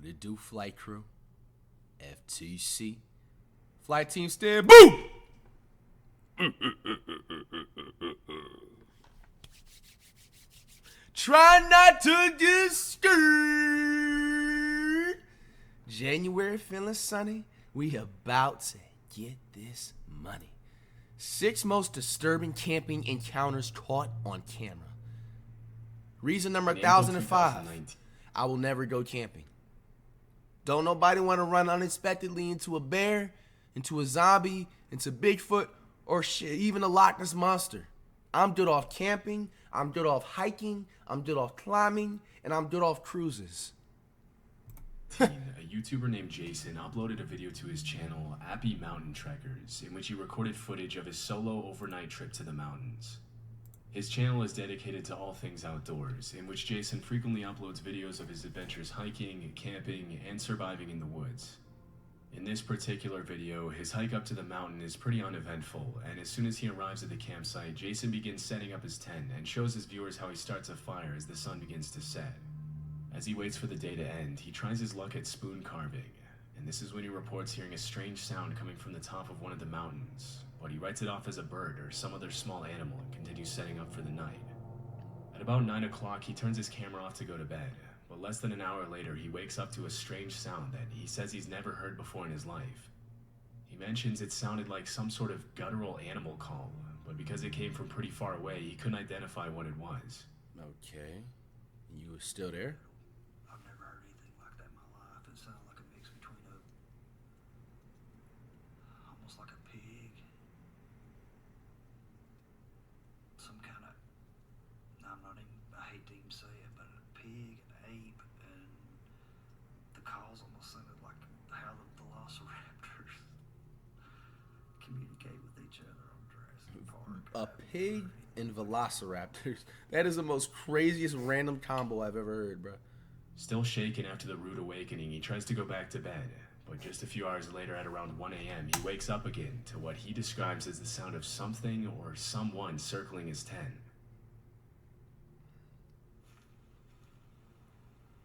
it do, flight crew? FTC. Flight team stand. Boom! Try not to get scared. January feeling sunny. We about to get this money. 6 most disturbing camping encounters caught on camera. Reason number 1005. I will never go camping. Don't nobody want to run unexpectedly into a bear, into a zombie, into Bigfoot, or shit, even a Loch Ness monster. I'm good off camping, I'm good off hiking, I'm good off climbing, and I'm good off cruises. A YouTuber named Jason uploaded a video to his channel, Appy Mountain Trekkers, in which he recorded footage of his solo overnight trip to the mountains. His channel is dedicated to all things outdoors, in which Jason frequently uploads videos of his adventures hiking, camping, and surviving in the woods. In this particular video, his hike up to the mountain is pretty uneventful, and as soon as he arrives at the campsite, Jason begins setting up his tent and shows his viewers how he starts a fire as the sun begins to set. As he waits for the day to end, he tries his luck at spoon carving, and this is when he reports hearing a strange sound coming from the top of one of the mountains, but he writes it off as a bird or some other small animal and continues setting up for the night. At about 9 o'clock, he turns his camera off to go to bed, but less than an hour later, he wakes up to a strange sound that he says he's never heard before in his life. He mentions it sounded like some sort of guttural animal call, but because it came from pretty far away, he couldn't identify what it was. Okay. You were still there? I've never heard anything like that in my life. It sounded like a mix between almost like a pig, some kind of, I hate to even say it, but a pig, an ape, and the calls almost sounded like how the velociraptors communicate with each other on Jurassic Park. A pig and velociraptors. That is the most craziest random combo I've ever heard, bro. Still shaken after the rude awakening, he tries to go back to bed, but just a few hours later at around 1 a.m., he wakes up again to what he describes as the sound of something or someone circling his tent.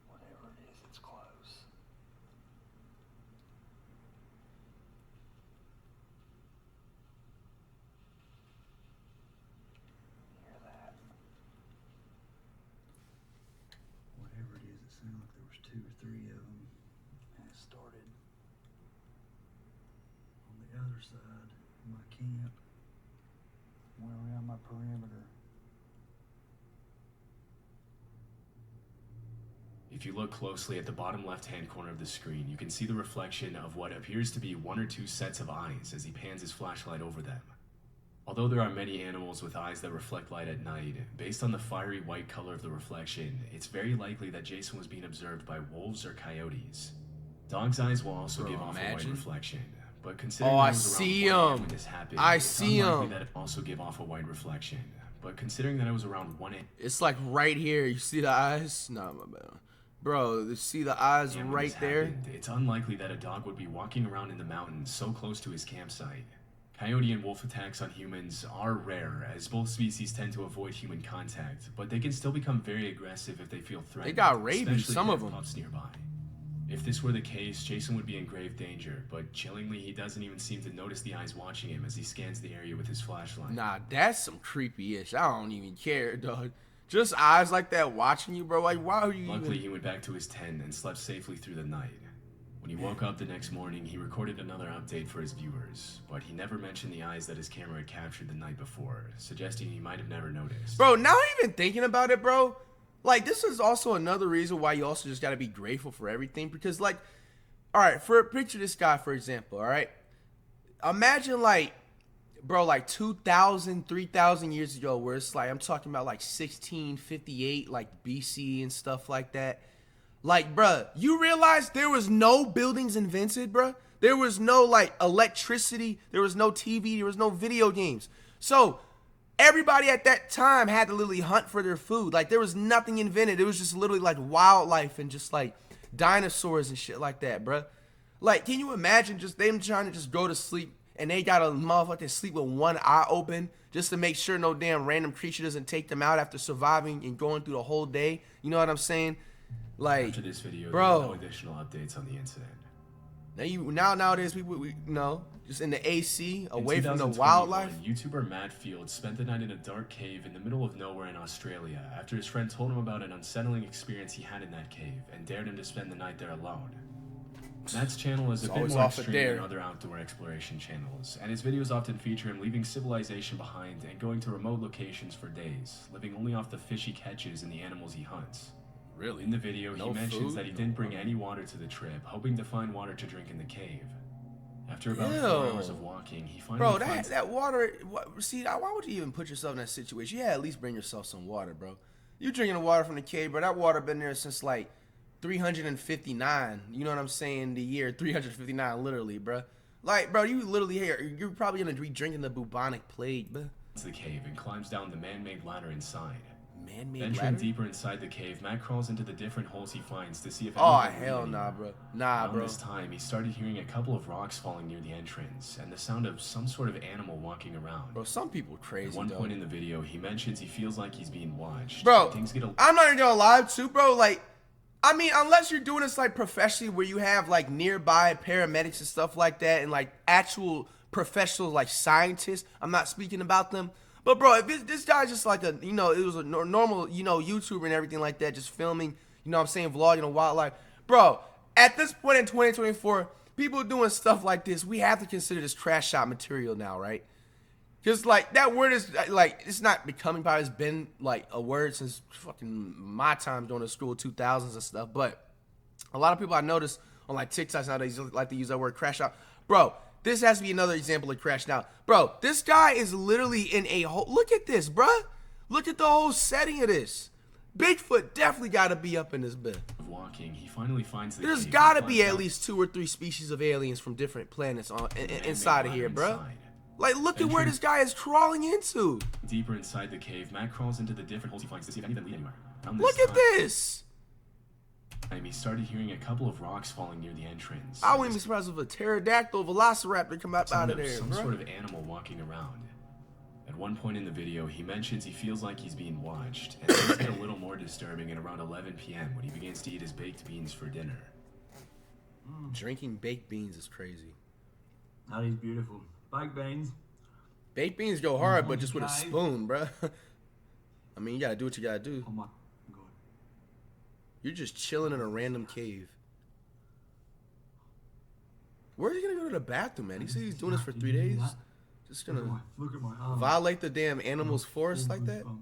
Whatever it is, it's close. Hear that? Whatever it is, it sounded like there was 2 or 3 of them, and it started on the other side of my camp, went around my perimeter. If you look closely at the bottom left-hand corner of the screen, you can see the reflection of what appears to be 1 or 2 sets of eyes as he pans his flashlight over them. Although there are many animals with eyes that reflect light at night, based on the fiery white color of the reflection, it's very likely that Jason was being observed by wolves or coyotes. Dog's eyes will also give off a white reflection, but considering that it was around 1 a.m. when this happened, it's unlikely that it also give off a white reflection. But considering that it was around 1 a.m. It's like right here. You see the eyes? No, my bad. Bro, you see the eyes right there? It's unlikely that a dog would be walking around in the mountains so close to his campsite. Coyote and wolf attacks on humans are rare, as both species tend to avoid human contact, but they can still become very aggressive if they feel threatened. They got rabies, some of them. Pups nearby. If this were the case, Jason would be in grave danger, but chillingly, he doesn't even seem to notice the eyes watching him as he scans the area with his flashlight. Nah, that's some creepy ish. I don't even care, dog. Just eyes like that watching you, bro. Like, why are you Luckily, he went back to his tent and slept safely through the night. When he woke up the next morning, he recorded another update for his viewers, but he never mentioned the eyes that his camera had captured the night before, suggesting he might have never noticed. Bro, now even thinking about it, bro, like, this is also another reason why you also just gotta be grateful for everything, because, like, all right, picture this guy, for example, all right? Imagine, like, bro, like 2,000, 3,000 years ago, where it's like, I'm talking about like 1658, like BC and stuff like that. Like, bruh, you realize there was no buildings invented, bruh? There was no, like, electricity. There was no TV. There was no video games. So everybody at that time had to literally hunt for their food. Like, there was nothing invented. It was just literally, like, wildlife and just, like, dinosaurs and shit like that, bruh. Like, can you imagine just them trying to just go to sleep and they got a motherfucking sleep with one eye open just to make sure no damn random creature doesn't take them out after surviving and going through the whole day? You know what I'm saying? Like, After this video, there bro. were no additional updates on the incident. Nowadays people just in the AC away In from the 2021, wildlife. YouTuber Matt Field spent the night in a dark cave in the middle of nowhere in Australia after his friend told him about an unsettling experience he had in that cave and dared him to spend the night there alone. Matt's channel is a bit always more off a extreme dare. than other outdoor exploration channels, and his videos often feature him leaving civilization behind and going to remote locations for days, living only off the fish he catches and the animals he hunts. Really? In the video, No he mentions food? that he didn't bring any water to the trip, hoping to find water to drink in the cave. After about Ew. 4 hours of walking, he finally Bro, finds that water. See, why would you even put yourself in that situation? Yeah, at least bring yourself some water, bro. You drinking the water from the cave, bro. That water been there since like 359. You know what I'm saying? The year 359, literally, bro. Like, bro, you literally here. You're probably gonna be drinking the bubonic plague, bro. the cave and climbs down the man-made ladder inside. Man-made Venturing ladder. deeper inside the cave, Matt crawls into the different holes he finds to see if Oh anything will hell lead nah, anywhere. bro. Nah, Around bro. this time, he started hearing a couple of rocks falling near the entrance and the sound of some sort of animal walking around. Bro, some people At crazy. one though. point in the video, he mentions he feels like he's being watched. Bro, Things get a I'm not even gonna lie to you, bro. Like, I mean, unless you're doing this like professionally, where you have like nearby paramedics and stuff like that, and like actual professionals like scientists. I'm not speaking about them, but bro, if this guy's just like a, it was a normal, YouTuber and everything like that, just filming, what I'm saying, vlogging on wildlife, bro. At this point in 2024, people doing stuff like this, we have to consider this trash shot material now, right? Because, like, that word is, like, it's not becoming popular. It's been, like, a word since fucking my time during the school 2000s and stuff. But a lot of people I notice on, like, TikToks nowadays like to use that word crash out. Bro, this has to be another example of crashing out. Bro, this guy is literally in a whole... Look at this, bro. Look at the whole setting of this. Bigfoot definitely got to be up in this bit. of walking, he finally finds the There's cave got to and be climbs at down least 2 or 3 species of aliens from different planets man-made inside of ladder here, bro. inside. Like, look at where this guy is crawling into. Deeper inside the cave, Matt crawls into the different holes he finds to see if any of them lead anywhere. Around Look this at this. time, he started hearing a couple of rocks falling near the entrance. I wouldn't be surprised if a pterodactyl velociraptor come out Sound of there, some bro. sort of animal walking around. At one point in the video, he mentions he feels like he's being watched, and things get a little more disturbing at around 11 p.m. when he begins to eat his baked beans for dinner. Drinking baked beans is crazy. That is beautiful. Baked beans. Baked beans go hard, but Mhm, just with a guys. spoon, bro. I mean, you gotta do what you gotta do. Oh my god. You're just chilling in a random cave. Where's he gonna go to the bathroom, man? He said he's doing this for 3 Did you hear days. that? Just Look at gonna my arm. violate the damn animal's forest All like that? goosebumps.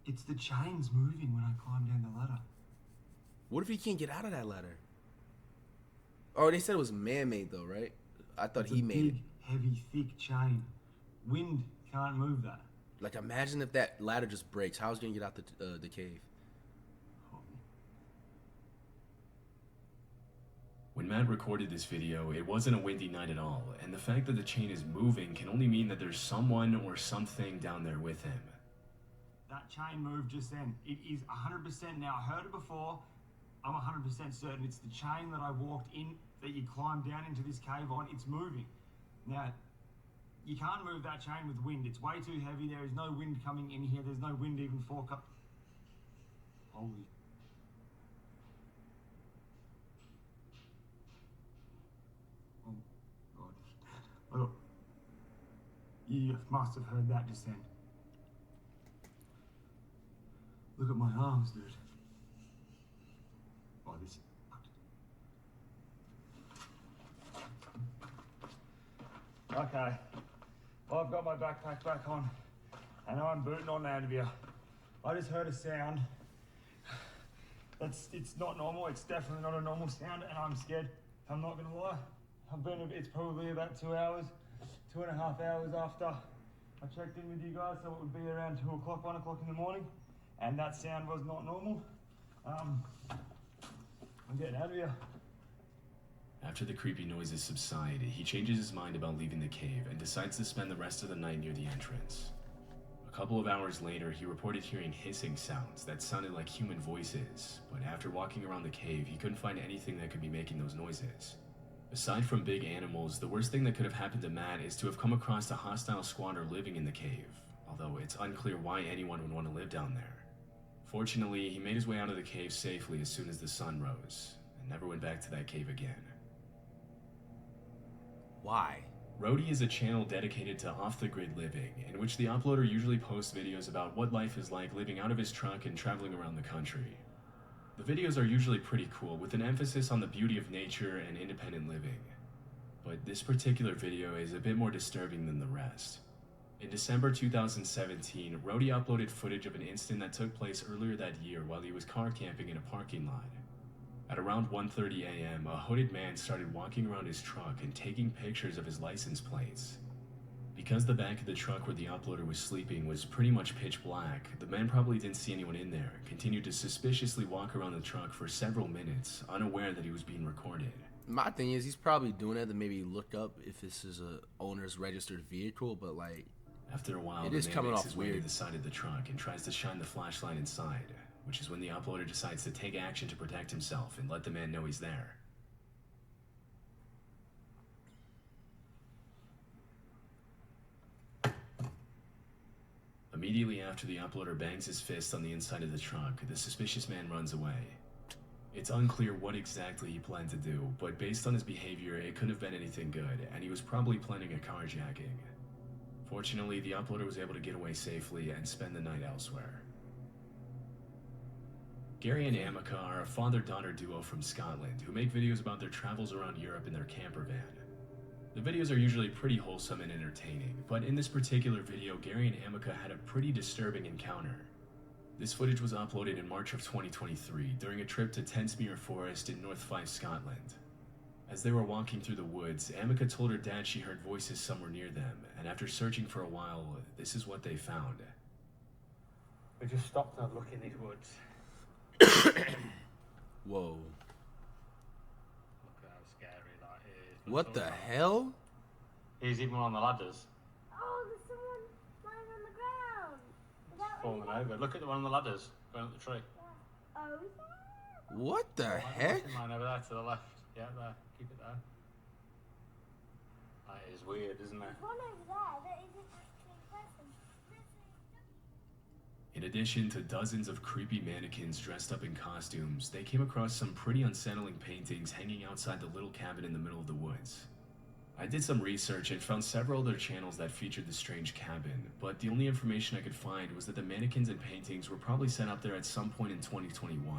It's the chains moving when I climb down the ladder. What if he can't get out of that ladder? Oh, they said it was man-made though, right? I thought It's he a made it. big, heavy, thick chain. Wind can't move that. Like, imagine if that ladder just breaks. How's he gonna get out the cave? When Matt recorded this video, it wasn't a windy night at all, and the fact that the chain is moving can only mean that there's someone or something down there with him. That chain moved just then. It is 100% now. I heard it before. I'm 100% certain it's the chain that I walked in, that you climbed down into this cave on. It's moving. Now, you can't move that chain with wind. It's way too heavy. There is no wind coming in here. There's no wind even forecast. Holy. Oh, God. Look. You must have heard that just then. Look at my arms, dude. Oh, this is fucked. Okay. Well, I've got my backpack back on. I know I'm booting on out of here. I just heard a sound. It's not normal. It's definitely not a normal sound, and I'm scared. I'm not gonna lie. It's probably about 2 hours, 2.5 hours after I checked in with you guys, so it would be around 2 o'clock, 1 o'clock in the morning, and that sound was not normal. I'm getting out of here. After the creepy noises subside, he changes his mind about leaving the cave and decides to spend the rest of the night near the entrance. A couple of hours later, he reported hearing hissing sounds that sounded like human voices, but after walking around the cave, he couldn't find anything that could be making those noises. Aside from big animals, the worst thing that could have happened to Matt is to have come across a hostile squatter living in the cave, although it's unclear why anyone would want to live down there. Fortunately, he made his way out of the cave safely as soon as the sun rose, and never went back to that cave again. Why? Roadie is a channel dedicated to off-the-grid living, in which the uploader usually posts videos about what life is like living out of his truck and traveling around the country. The videos are usually pretty cool, with an emphasis on the beauty of nature and independent living. But this particular video is a bit more disturbing than the rest. In December 2017, Roadie uploaded footage of an incident that took place earlier that year while he was car camping in a parking lot. At around 1:30 a.m., a hooded man started walking around his truck and taking pictures of his license plates. Because the back of the truck where the uploader was sleeping was pretty much pitch black, the man probably didn't see anyone in there and continued to suspiciously walk around the truck for several minutes, unaware that he was being recorded. My thing is, he's probably doing that to maybe look up if this is a owner's registered vehicle, but like, After a while, it the is man coming makes off his way to weird. the side of the truck and tries to shine the flashlight inside, which is when the uploader decides to take action to protect himself and let the man know he's there. Immediately after the uploader bangs his fist on the inside of the truck, the suspicious man runs away. It's unclear what exactly he planned to do, but based on his behavior, it couldn't have been anything good, and he was probably planning a carjacking. Fortunately, the uploader was able to get away safely and spend the night elsewhere. Gary and Amica are a father-daughter duo from Scotland who make videos about their travels around Europe in their camper van. The videos are usually pretty wholesome and entertaining, but in this particular video, Gary and Amica had a pretty disturbing encounter. This footage was uploaded in March of 2023 during a trip to Tensmere Forest in North Fife, Scotland. As they were walking through the woods, Amica told her dad she heard voices somewhere near them, and after searching for a while, this is what they found. We just stopped and had a look in these woods. Whoa. Look at how scary that is. What the hell? He's even on the ladders. Oh, there's someone lying on the ground. Is that Falling over. Look at the one on the ladders going up the tree. Oh, yeah. What the heck? Mine over there to the left. Yeah, there. Keep it there. That is weird, isn't it? There's one over there that isn't actually a person. In addition to dozens of creepy mannequins dressed up in costumes, they came across some pretty unsettling paintings hanging outside the little cabin in the middle of the woods. I did some research and found several other channels that featured the strange cabin, but the only information I could find was that the mannequins and paintings were probably set up there at some point in 2021.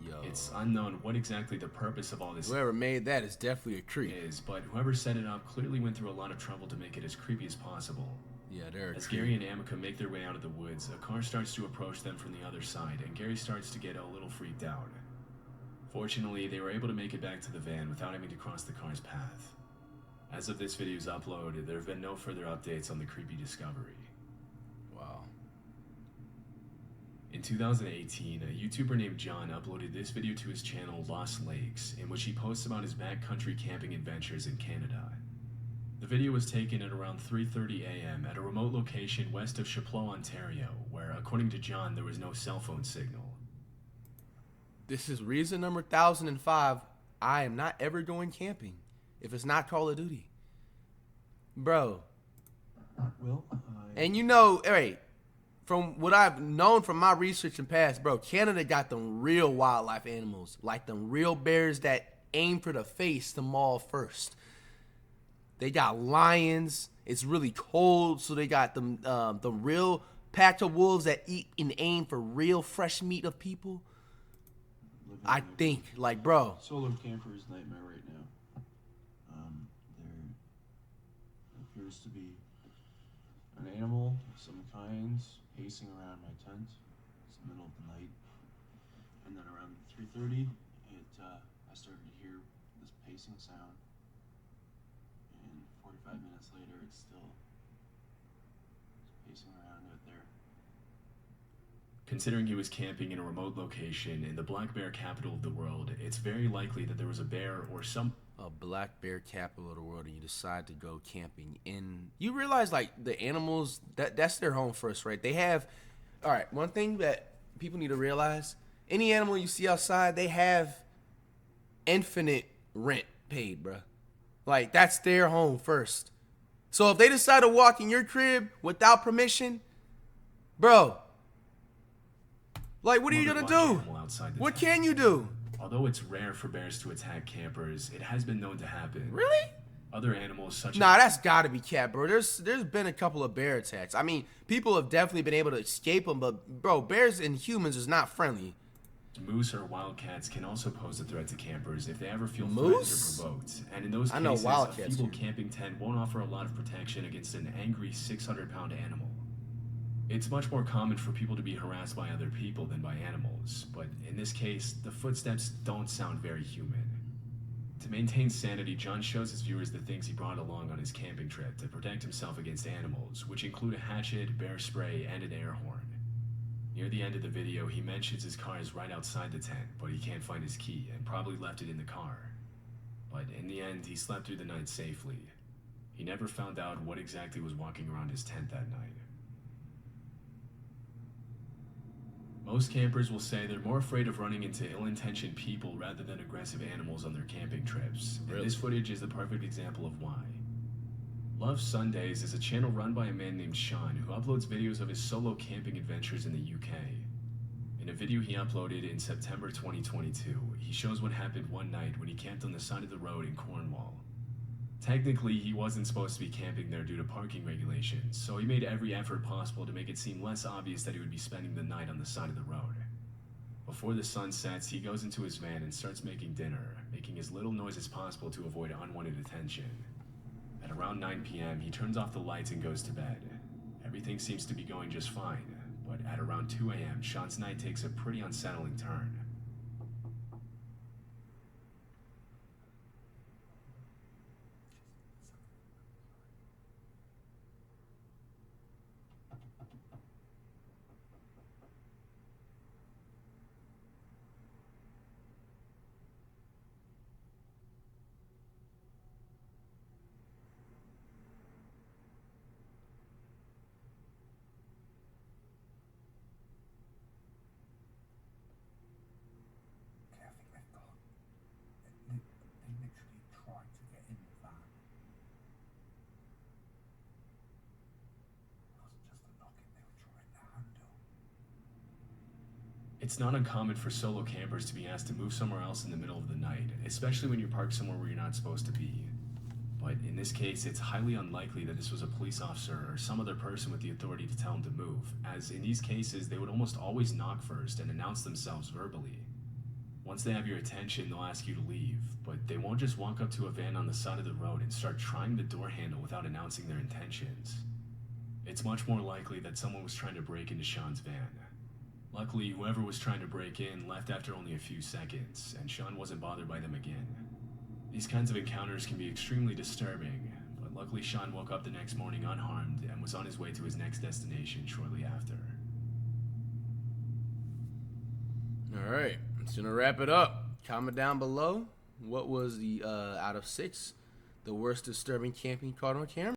Yo. It's unknown what exactly the purpose of all this Whoever made that is definitely a creep. is, but whoever set it up clearly went through a lot of trouble to make it as creepy as possible. Yeah, they're a As creep. Gary and Amica make their way out of the woods, a car starts to approach them from the other side, and Gary starts to get a little freaked out. Fortunately, they were able to make it back to the van without having to cross the car's path. As of this video's upload, there have been no further updates on the creepy discovery. Wow. In 2018, a YouTuber named John uploaded this video to his channel Lost Lakes, in which he posts about his backcountry camping adventures in Canada. The video was taken at around 3:30 a.m. at a remote location west of Chapleau, Ontario, where, according to John, there was no cell phone signal. This is reason number 1005. I am not ever going camping if it's not Call of Duty. Bro. Well, And you know, hey, from what I've known from my research in past, bro, Canada got them real wildlife animals, like them real bears that aim for the face to maul first. They got lions. It's really cold, so they got them the real pack of wolves that eat and aim for real fresh meat of people. I think, like, bro. solo camper's nightmare right now. There appears to be an animal of some kind pacing around my tent. It's the middle of the night, and then around 3:30, I started to hear this pacing sound, and 45 minutes later, it's still pacing around right there. Considering he was camping in a remote location in the black bear capital of the world, it's very likely that there was a bear or some... A black bear capital of the world, and you decide to go camping in. You realize, like, the animals, that's their home first, right? They have, all right, one thing that people need to realize, any animal you see outside, they have infinite rent paid, bruh. Like, that's their home first. So if they decide to walk in your crib without permission, bro, Like, what are you Mother gonna watch do? animal outside the What tent. can you do? Although it's rare for bears to attack campers, it has been known to happen. Really? Other animals such Nah, as that's gotta be cat, bro. There's been a couple of bear attacks. I mean, people have definitely been able to escape them, but bro, bears and humans is not friendly. moose or wildcats can also pose a threat to campers if they ever feel Moose? threatened or provoked. And in those I know cases, a wildcats feeble do. camping tent won't offer a lot of protection against an angry 600-pound animal. It's much more common for people to be harassed by other people than by animals, but in this case, the footsteps don't sound very human. To maintain sanity, John shows his viewers the things he brought along on his camping trip to protect himself against animals, which include a hatchet, bear spray, and an air horn. Near the end of the video, he mentions his car is right outside the tent, but he can't find his key and probably left it in the car. But in the end, he slept through the night safely. He never found out what exactly was walking around his tent that night. Most campers will say they're more afraid of running into ill-intentioned people rather than aggressive animals on their camping trips, and this footage is the perfect example of why. Love Sundays is a channel run by a man named Sean who uploads videos of his solo camping adventures in the UK. In a video he uploaded in September 2022, he shows what happened one night when he camped on the side of the road in Cornwall. Technically, he wasn't supposed to be camping there due to parking regulations, so he made every effort possible to make it seem less obvious that he would be spending the night on the side of the road. Before the sun sets, he goes into his van and starts making dinner, making as little noise as possible to avoid unwanted attention. At around 9 p.m., he turns off the lights and goes to bed. Everything seems to be going just fine, but at around 2 a.m., Sean's night takes a pretty unsettling turn. Okay, I think they've gone. They literally tried to get in the van. It wasn't just the knocking, they were trying the handle. It's not uncommon for solo campers to be asked to move somewhere else in the middle of the night, especially when you're parked somewhere where you're not supposed to be. But in this case, it's highly unlikely that this was a police officer or some other person with the authority to tell him to move, as in these cases, they would almost always knock first and announce themselves verbally. Once they have your attention, they'll ask you to leave, but they won't just walk up to a van on the side of the road and start trying the door handle without announcing their intentions. It's much more likely that someone was trying to break into Sean's van. Luckily, whoever was trying to break in left after only a few seconds, and Sean wasn't bothered by them again. These kinds of encounters can be extremely disturbing, but luckily Sean woke up the next morning unharmed and was on his way to his next destination shortly after. All right, it's gonna wrap it up. Comment down below. What was the out of 6 the worst disturbing camping caught on camera?